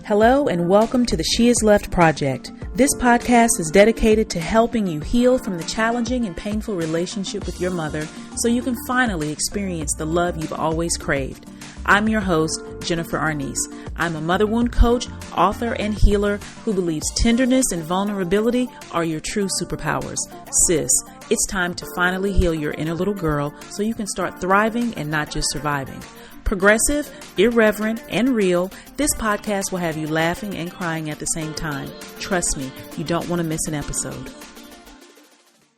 Hello and welcome to the She Is Left Project. This podcast is dedicated to helping you heal from the challenging and painful relationship with your mother so you can finally experience the love you've always craved. I'm your host, Jennifer Arnice. I'm a mother wound coach, author, and healer who believes tenderness and vulnerability are your true superpowers. Sis, it's time to finally heal your inner little girl so you can start thriving and not just surviving. Progressive, irreverent, and real, this podcast will have you laughing and crying at the same time. Trust me, you don't want to miss an episode.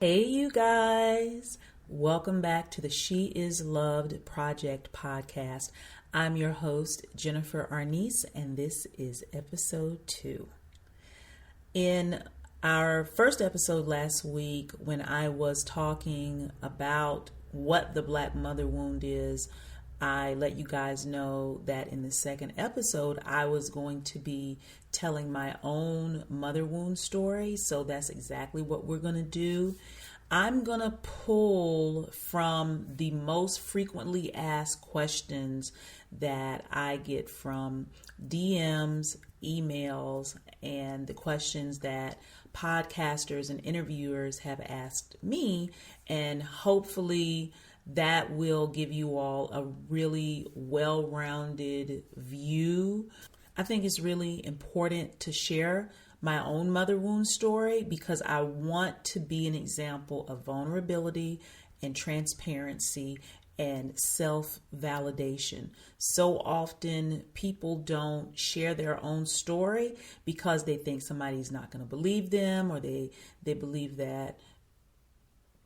Hey, you guys. Welcome back to the She Is Loved Project podcast. I'm your host, Jennifer Arnice, and this is episode 2. In our first episode last week, when I was talking about what the Black mother wound is, I let you guys know that in the second episode, I was going to be telling my own mother wound story. So that's exactly what we're going to do. I'm going to pull from the most frequently asked questions that I get from DMs, emails, and the questions that podcasters and interviewers have asked me. And hopefully that will give you all a really well-rounded view. I think it's really important to share my own mother wound story because I want to be an example of vulnerability and transparency and self-validation. So often people don't share their own story because they think somebody's not going to believe them, or they believe that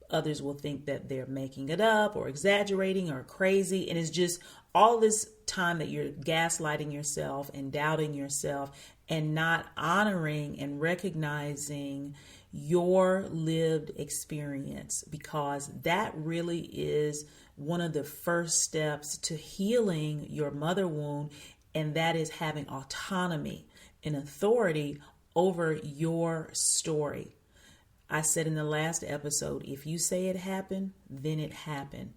others will think that they're making it up or exaggerating or crazy. And it's just all this time that you're gaslighting yourself and doubting yourself and not honoring and recognizing your lived experience, because that really is one of the first steps to healing your mother wound. And that is having autonomy and authority over your story. I said in the last episode, if you say it happened, then it happened.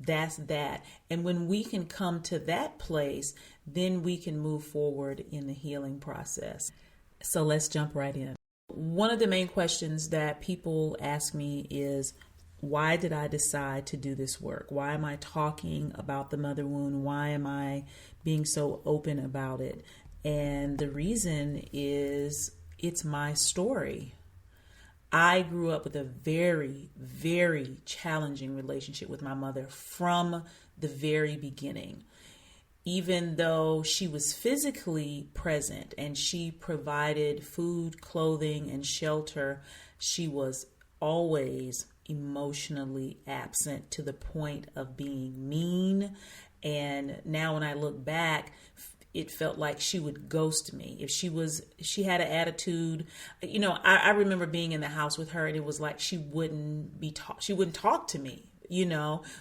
That's that. And when we can come to that place, then we can move forward in the healing process. So let's jump right in. One of the main questions that people ask me is, why did I decide to do this work? Why am I talking about the mother wound? Why am I being so open about it? And the reason is it's my story. I grew up with a very, very challenging relationship with my mother from the very beginning. Even though she was physically present and she provided food, clothing, and shelter, she was always emotionally absent to the point of being mean. And now when I look back, it felt like she would ghost me. If she had an attitude, I remember being in the house with her and it was like she wouldn't talk to me,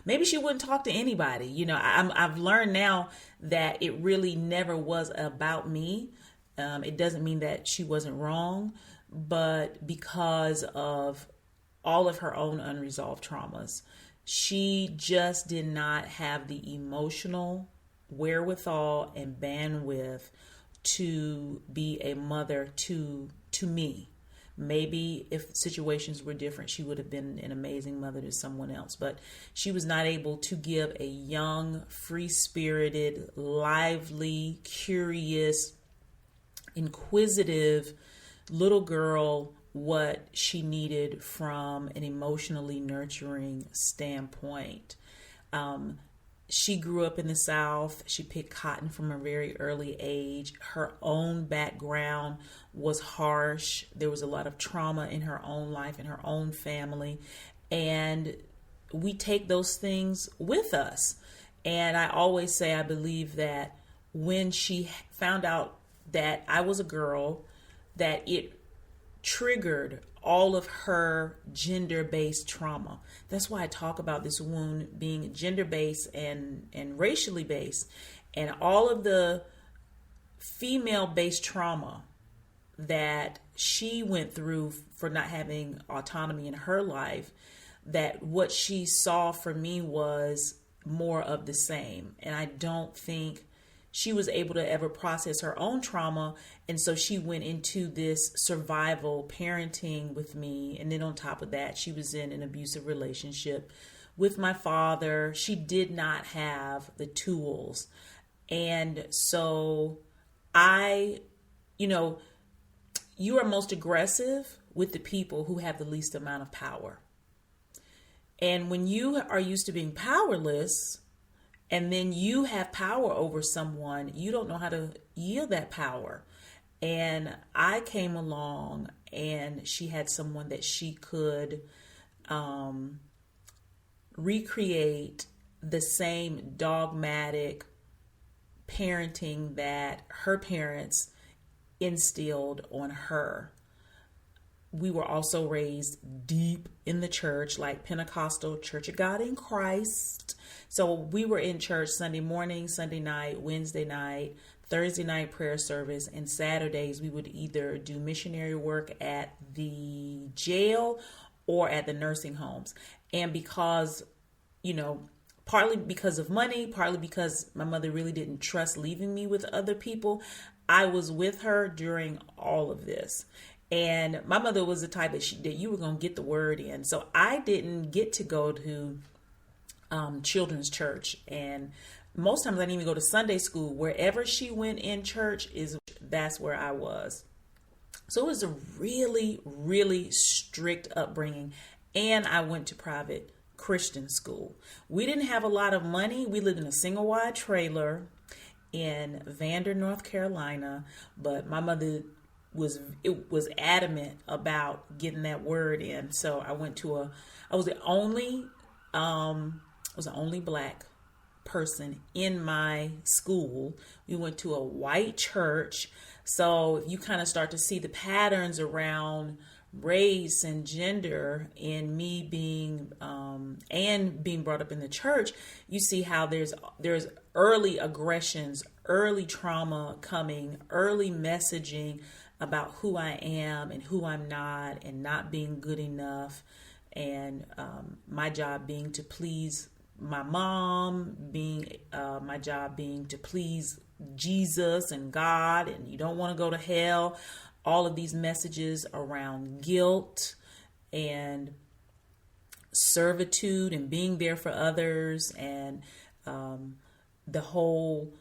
maybe she wouldn't talk to anybody. I've learned now that it really never was about me. It doesn't mean that she wasn't wrong, but because of all of her own unresolved traumas, she just did not have the emotional wherewithal and bandwidth to be a mother to me. Maybe if situations were different, she would have been an amazing mother to someone else, but she was not able to give a young, free-spirited, lively, curious, inquisitive little girl what she needed from an emotionally nurturing standpoint. She grew up in the South. She picked cotton from a very early age. Her own background was harsh. There was a lot of trauma in her own life, in her own family. And we take those things with us. And I always say I believe that when she found out that I was a girl, that it triggered all of her gender-based trauma. That's why I talk about this wound being gender-based and racially based. And all of the female-based trauma that she went through for not having autonomy in her life, that what she saw for me was more of the same. And I don't think she was able to ever process her own trauma. And so she went into this survival parenting with me. And then on top of that, she was in an abusive relationship with my father. She did not have the tools. And so you are most aggressive with the people who have the least amount of power. And when you are used to being powerless, and then you have power over someone, you don't know how to yield that power. And I came along, and she had someone that she could recreate the same dogmatic parenting that her parents instilled on her. We were also raised deep in the church, like Pentecostal Church of God in Christ. So we were in church Sunday morning, Sunday night, Wednesday night, Thursday night prayer service, and Saturdays we would either do missionary work at the jail or at the nursing homes. And because, partly because of money, partly because my mother really didn't trust leaving me with other people, I was with her during all of this. And my mother was the type that you were going to get the word in. So I didn't get to go to children's church. And most times I didn't even go to Sunday school. Wherever she went in church, that's where I was. So it was a really, really strict upbringing. And I went to private Christian school. We didn't have a lot of money. We lived in a single wide trailer in Vander, North Carolina. But my mother was adamant about getting that word in. So I was the only Black person in my school. We went to a white church. So you kind of start to see the patterns around race and gender in me being brought up in the church. You see how there's early aggressions, early trauma coming, early messaging about who I am and who I'm not, and not being good enough, and my job being to please my mom, my job being to please Jesus and God, and you don't want to go to hell. All of these messages around guilt and servitude and being there for others, and the whole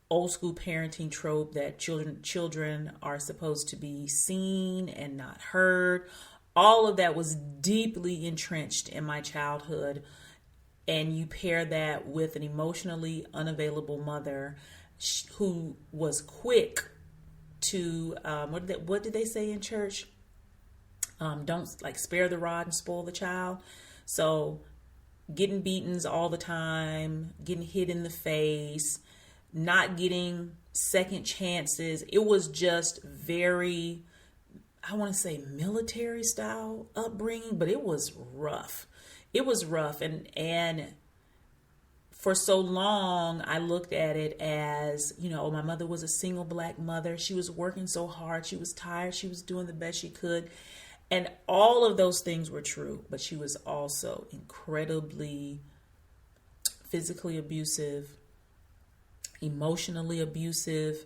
old school parenting trope that children are supposed to be seen and not heard. All of that was deeply entrenched in my childhood. And you pair that with an emotionally unavailable mother who was quick to, what did they say in church? Don't spare the rod and spoil the child. So getting beatings all the time, getting hit in the face, not getting second chances. It was just very, I want to say military style upbringing, but it was rough. It was rough. And for so long, I looked at it as, my mother was a single Black mother. She was working so hard. She was tired. She was doing the best she could. And all of those things were true, but she was also incredibly physically abusive, emotionally abusive.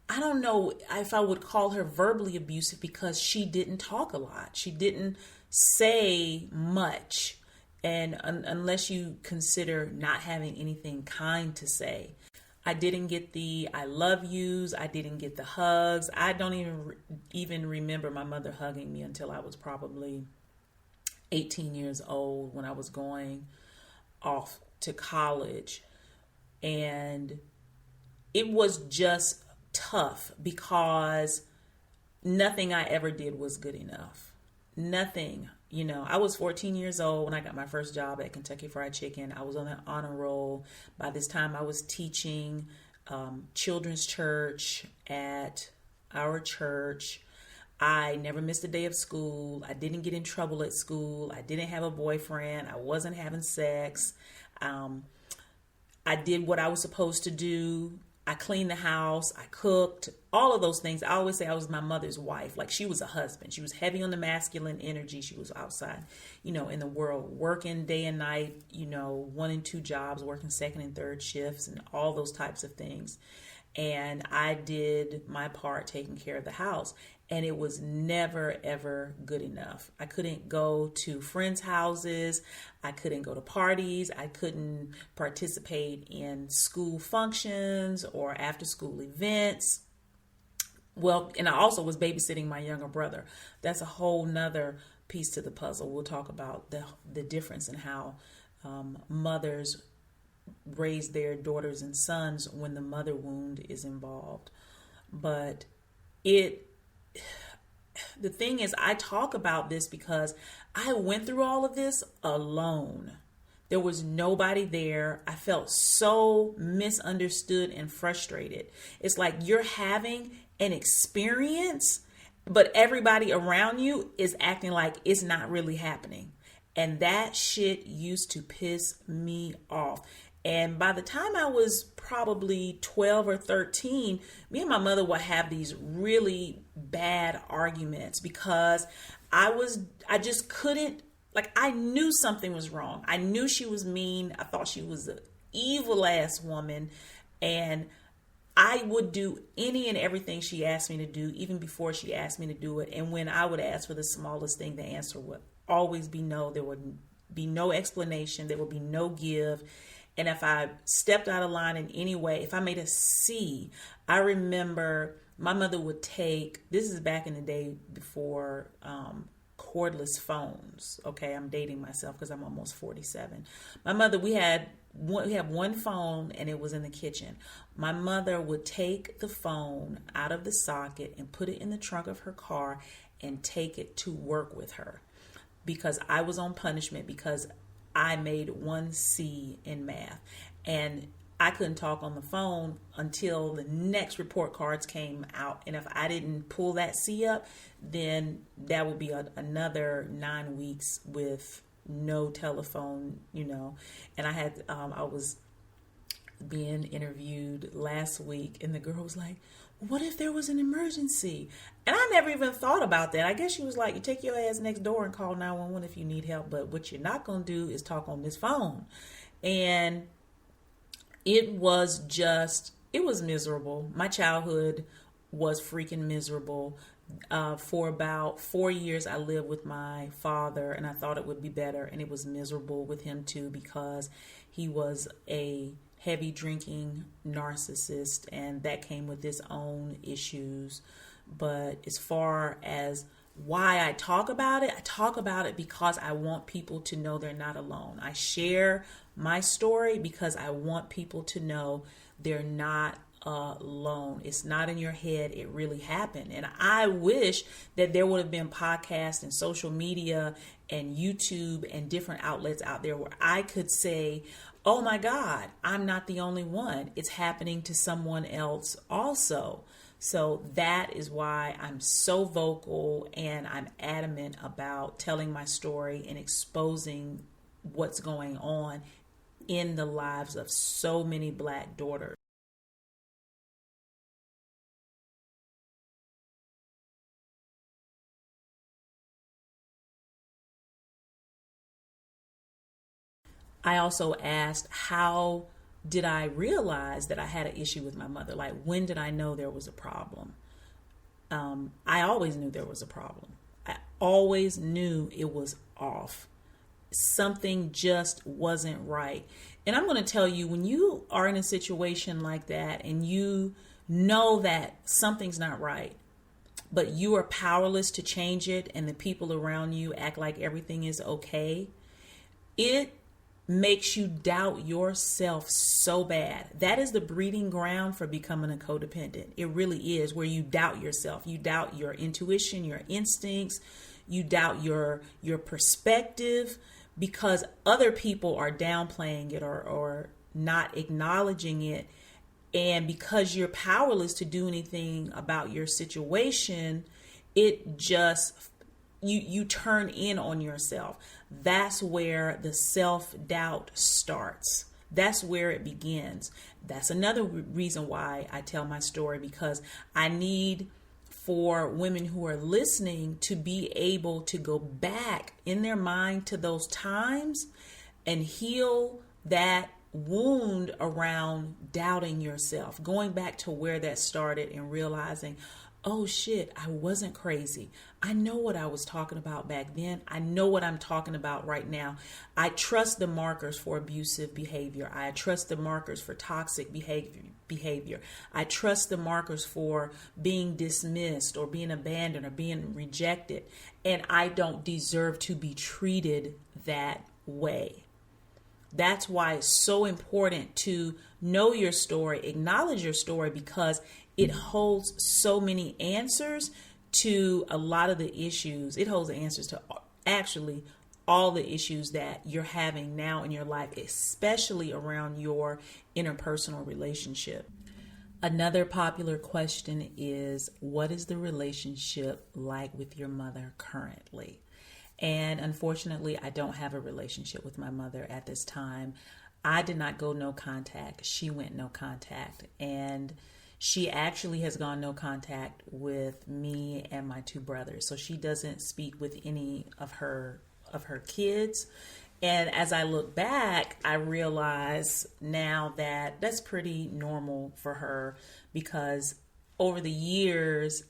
I don't know if I would call her verbally abusive because she didn't talk a lot. She didn't say much. And unless you consider not having anything kind to say. I didn't get the I love yous. I didn't get the hugs. I don't even remember my mother hugging me until I was probably 18 years old, when I was going off to college. And it was just tough because nothing I ever did was good enough. Nothing. I was 14 years old when I got my first job at Kentucky Fried Chicken. I was on the honor roll. By this time, I was teaching children's church at our church. I never missed a day of school. I didn't get in trouble at school. I didn't have a boyfriend. I wasn't having sex. I did what I was supposed to do I cleaned the house, I cooked, all of those things. I always say I was my mother's wife. Like, she was a husband. She was heavy on the masculine energy. She was outside, in the world, working day and night, 1 and 2 jobs, working 2nd and 3rd shifts and all those types of things. And I did my part taking care of the house. And it was never, ever good enough. I couldn't go to friends' houses. I couldn't go to parties. I couldn't participate in school functions or after school events. Well, and I also was babysitting my younger brother. That's a whole nother piece to the puzzle. We'll talk about the difference in how mothers raise their daughters and sons when the mother wound is involved. But the thing is, I talk about this because I went through all of this alone. There was nobody there. I felt so misunderstood and frustrated. It's like you're having an experience, but everybody around you is acting like it's not really happening. And that shit used to piss me off. And by the time I was probably 12 or 13, me and my mother would have these really bad arguments because I just couldn't, like, I knew something was wrong. I knew she was mean. I thought she was an evil ass woman. And I would do any and everything she asked me to do, even before she asked me to do it. And when I would ask for the smallest thing, the answer would always be no. There would be no explanation. There would be no give. And if I stepped out of line in any way, if I made a C, I remember my mother would take, this is back in the day before cordless phones. Okay, I'm dating myself because I'm almost 47. My mother, we have one phone and it was in the kitchen. My mother would take the phone out of the socket and put it in the trunk of her car and take it to work with her because I was on punishment because I made 1C in math, and I couldn't talk on the phone until the next report cards came out. And if I didn't pull that C up, then that would be another 9 weeks with no telephone, And I was being interviewed last week, and the girl was like, what if there was an emergency? And I never even thought about that. I guess she was like, you take your ass next door and call 911 if you need help. But what you're not going to do is talk on this phone. And it was miserable. My childhood was freaking miserable. For about 4 years, I lived with my father, and I thought it would be better. And it was miserable with him too, because he was a heavy drinking narcissist, and that came with its own issues. But as far as why I talk about it because I want people to know they're not alone. I share my story because I want people to know they're not alone. It's not in your head. It really happened. And I wish that there would have been podcasts and social media and YouTube and different outlets out there where I could say, oh my God, I'm not the only one. It's happening to someone else also. So that is why I'm so vocal and I'm adamant about telling my story and exposing what's going on in the lives of so many Black daughters. I also asked, how did I realize that I had an issue with my mother? Like, when did I know there was a problem? I always knew there was a problem. I always knew it was off. Something just wasn't right. And I'm going to tell you, when you are in a situation like that and you know that something's not right, but you are powerless to change it and the people around you act like everything is okay, it makes you doubt yourself so bad. That is the breeding ground for becoming a codependent. It really is, where you doubt yourself. You doubt your intuition, your instincts. You doubt your perspective because other people are downplaying it or not acknowledging it. And because you're powerless to do anything about your situation, it just, you turn in on yourself. That's where the self-doubt starts. That's where it begins. That's another reason why I tell my story, because I need for women who are listening to be able to go back in their mind to those times and heal that wound around doubting yourself, going back to where that started and realizing, oh shit, I wasn't crazy. I know what I was talking about back then. I know what I'm talking about right now. I trust the markers for abusive behavior. I trust the markers for toxic behavior. I trust the markers for being dismissed or being abandoned or being rejected. And I don't deserve to be treated that way. That's why it's so important to know your story, acknowledge your story, because it holds so many answers to a lot of the issues. It holds answers to actually all the issues that you're having now in your life, especially around your interpersonal relationship. Another popular question is, what is the relationship like with your mother currently? And unfortunately, I don't have a relationship with my mother at this time. I did not go no contact. She went no contact. And she actually has gone no contact with me and my two brothers. So she doesn't speak with any of her kids. And as I look back, I realize now that that's pretty normal for her, because over the years,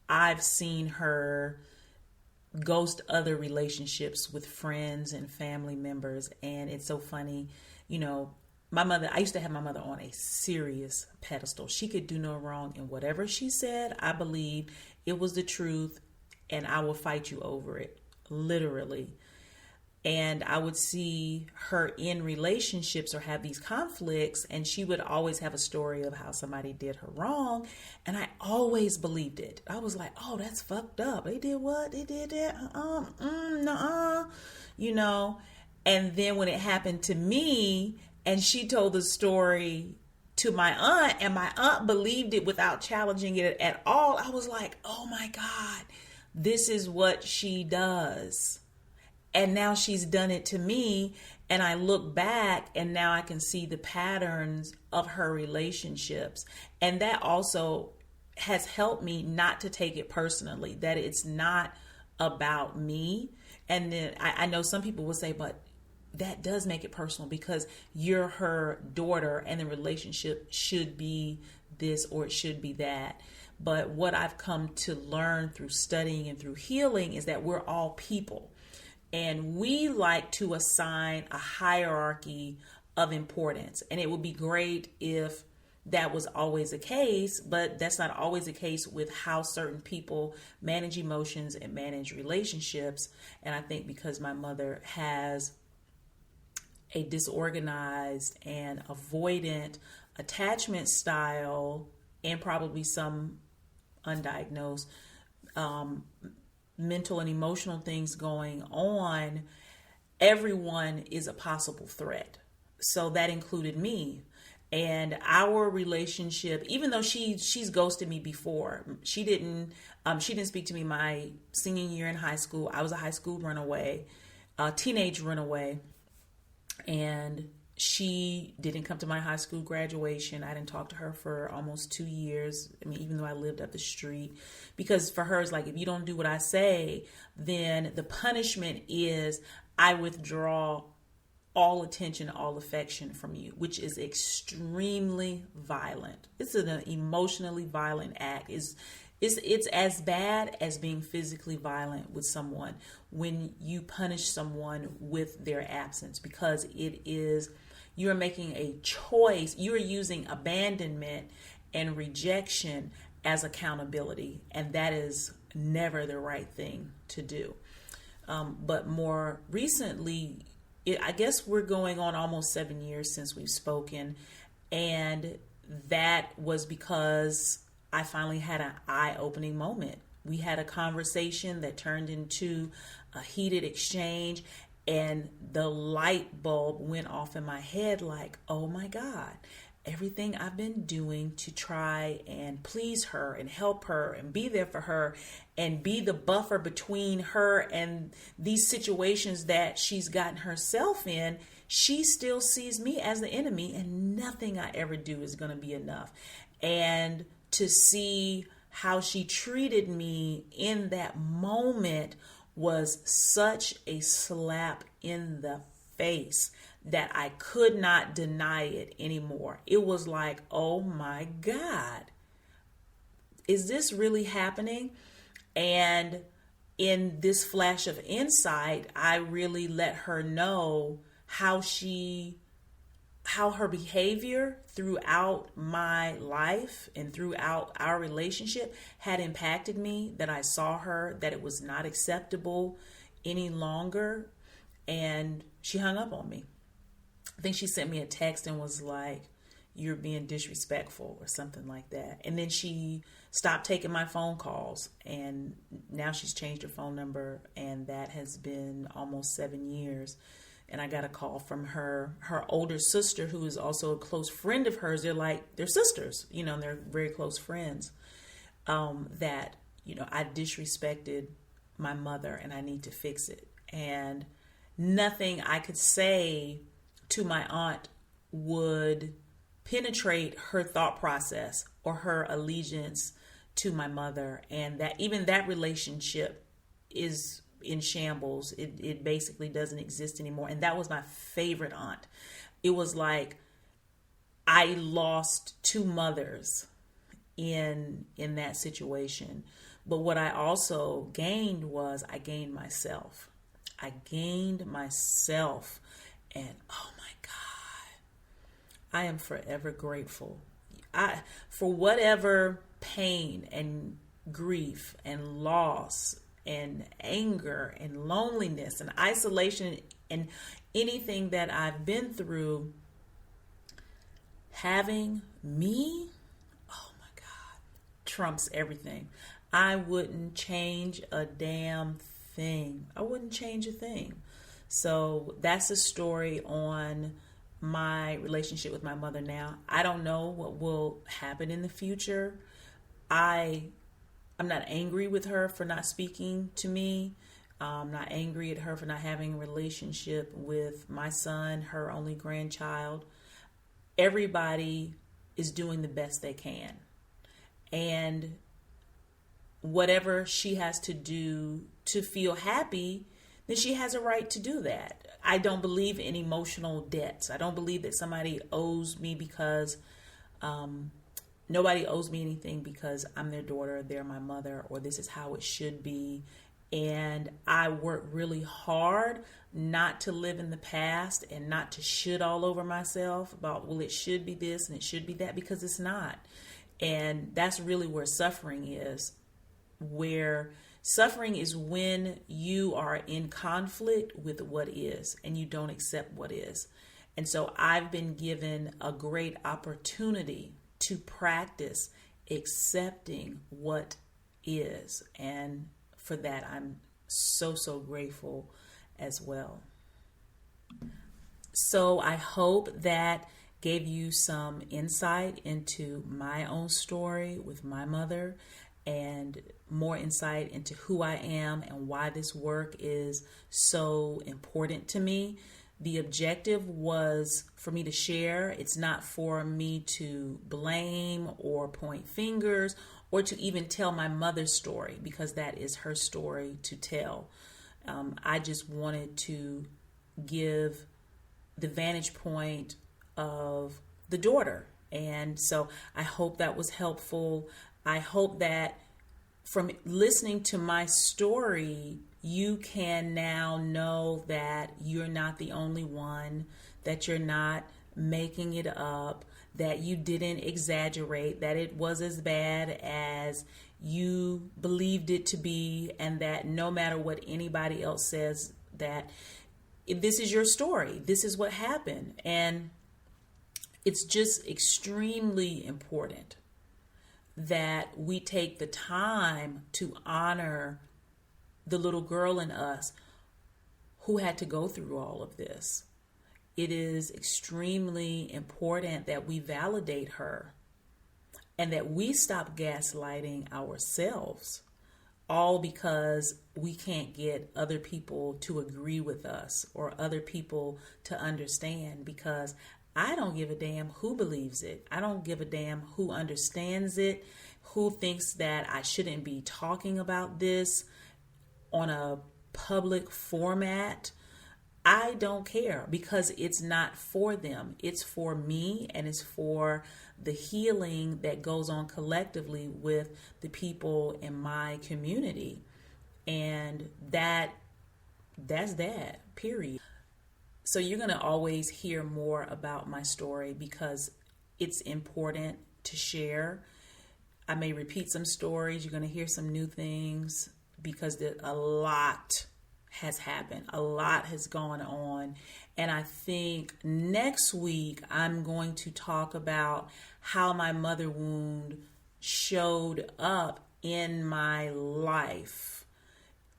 I've seen her ghost other relationships with friends and family members. And it's so funny, my mother, I used to have my mother on a serious pedestal. She could do no wrong, and whatever she said, I believed it was the truth, and I will fight you over it, literally. And I would see her in relationships or have these conflicts, and she would always have a story of how somebody did her wrong. And I always believed it. I was like, oh, that's fucked up. They did what? They did that? Nuh-uh. And then when it happened to me, and she told the story to my aunt, and my aunt believed it without challenging it at all, I was like, oh my God, this is what she does. And now she's done it to me, and I look back and now I can see the patterns of her relationships. And that also has helped me not to take it personally, that it's not about me. And then I know some people will say, but that does make it personal because you're her daughter and the relationship should be this or it should be that. But what I've come to learn through studying and through healing is that we're all people. And we like to assign a hierarchy of importance. And it would be great if that was always the case, but that's not always the case with how certain people manage emotions and manage relationships. And I think because my mother has a disorganized and avoidant attachment style and probably some undiagnosed mental and emotional things going on, everyone is a possible threat. So that included me. And our relationship, even though she's ghosted me before, she didn't speak to me my senior year in high school. I was a high school runaway, a teenage runaway, and she didn't come to my high school graduation. I didn't talk to her for almost 2 years. I mean, even though I lived up the street, because for her, it's like, if you don't do what I say, then the punishment is I withdraw all attention, all affection from you, which is extremely violent. It's an emotionally violent act. It's as bad as being physically violent with someone when you punish someone with their absence, because you're making a choice. You're using abandonment and rejection as accountability, and that is never the right thing to do. But more recently, I guess we're going on almost 7 years since we've spoken, and that was because I finally had an eye-opening moment. We had a conversation that turned into a heated exchange, and the light bulb went off in my head like, oh my God. everything I've been doing to try and please her and help her and be there for her and be the buffer between her and these situations that she's gotten herself in, she still sees me as the enemy, and nothing I ever do is going to be enough. And to see how she treated me in that moment was such a slap in the face that I could not deny it anymore. It was like, oh my God, is this really happening? And in this flash of insight, I really let her know how her behavior throughout my life and throughout our relationship had impacted me, that I saw her, that it was not acceptable any longer. And she hung up on me. I think she sent me a text and was like, "You're being disrespectful," or something like that. And then she stopped taking my phone calls, and now she's changed her phone number, and that has been almost 7 years. And I got a call from her older sister, who is also a close friend of hers. They're sisters, they're very close friends. That, I disrespected my mother and I need to fix it. And nothing I could say to my aunt would penetrate her thought process or her allegiance to my mother. And that even that relationship is in shambles. It basically doesn't exist anymore. And that was my favorite aunt. It was like I lost two mothers in that situation. But what I also gained was I gained myself. And oh my God, I am forever grateful. For whatever pain and grief and loss and anger and loneliness and isolation and anything that I've been through, having me, oh my God, trumps everything. I wouldn't change a damn thing. I wouldn't change a thing. So that's a story on my relationship with my mother now. I don't know what will happen in the future. I'm not angry with her for not speaking to me. I'm not angry at her for not having a relationship with my son, her only grandchild. Everybody is doing the best they can. And whatever she has to do to feel happy, then she has a right to do that. I don't believe in emotional debts. I don't believe that somebody owes me because nobody owes me anything because I'm their daughter, they're my mother, or this is how it should be. And I work really hard not to live in the past and not to shit all over myself about, well, it should be this and it should be that, because it's not. And that's really where suffering is. Where suffering is when you are in conflict with what is and you don't accept what is. And so I've been given a great opportunity to practice accepting what is. And for that, I'm so, so grateful as well. So I hope that gave you some insight into my own story with my mother, and more insight into who I am and why this work is so important to me. The objective was for me to share. It's not for me to blame or point fingers or to even tell my mother's story, because that is her story to tell. I just wanted to give the vantage point of the daughter. And so I hope that was helpful. I hope that from listening to my story, you can now know that you're not the only one, that you're not making it up, that you didn't exaggerate, that it was as bad as you believed it to be, and that no matter what anybody else says, that this is your story. This is what happened. And it's just extremely important that we take the time to honor the little girl in us who had to go through all of this. it is extremely important that we validate her and that we stop gaslighting ourselves, all because we can't get other people to agree with us or other people to understand, because I don't give a damn who believes it. I don't give a damn who understands it, who thinks that I shouldn't be talking about this on a public format. I don't care, because it's not for them. It's for me, and it's for the healing that goes on collectively with the people in my community. And that's that, period. So you're going to always hear more about my story because it's important to share. I may repeat some stories. You're going to hear some new things because a lot has happened. A lot has gone on. And I think next week I'm going to talk about how my mother wound showed up in my life.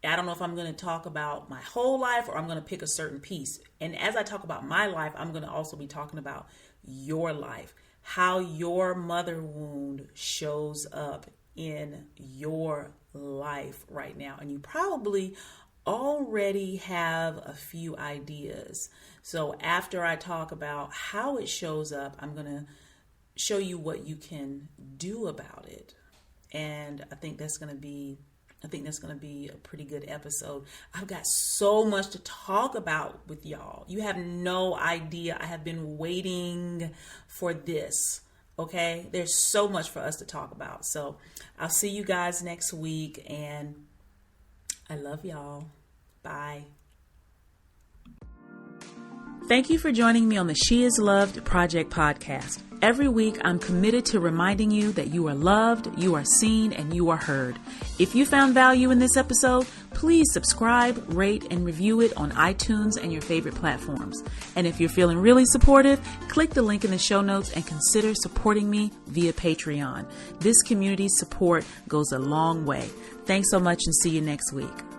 I don't know if I'm going to talk about my whole life or I'm going to pick a certain piece. And as I talk about my life, I'm going to also be talking about your life, how your mother wound shows up in your life right now. And you probably already have a few ideas. So after I talk about how it shows up, I'm going to show you what you can do about it. And I think that's going to be a pretty good episode. I've got so much to talk about with y'all. You have no idea. I have been waiting for this. Okay? There's so much for us to talk about. So I'll see you guys next week, and I love y'all. Bye. Thank you for joining me on the She Is Loved Project podcast. Every week, I'm committed to reminding you that you are loved, you are seen, and you are heard. If you found value in this episode, please subscribe, rate, and review it on iTunes and your favorite platforms. And if you're feeling really supportive, click the link in the show notes and consider supporting me via Patreon. This community support goes a long way. Thanks so much, and see you next week.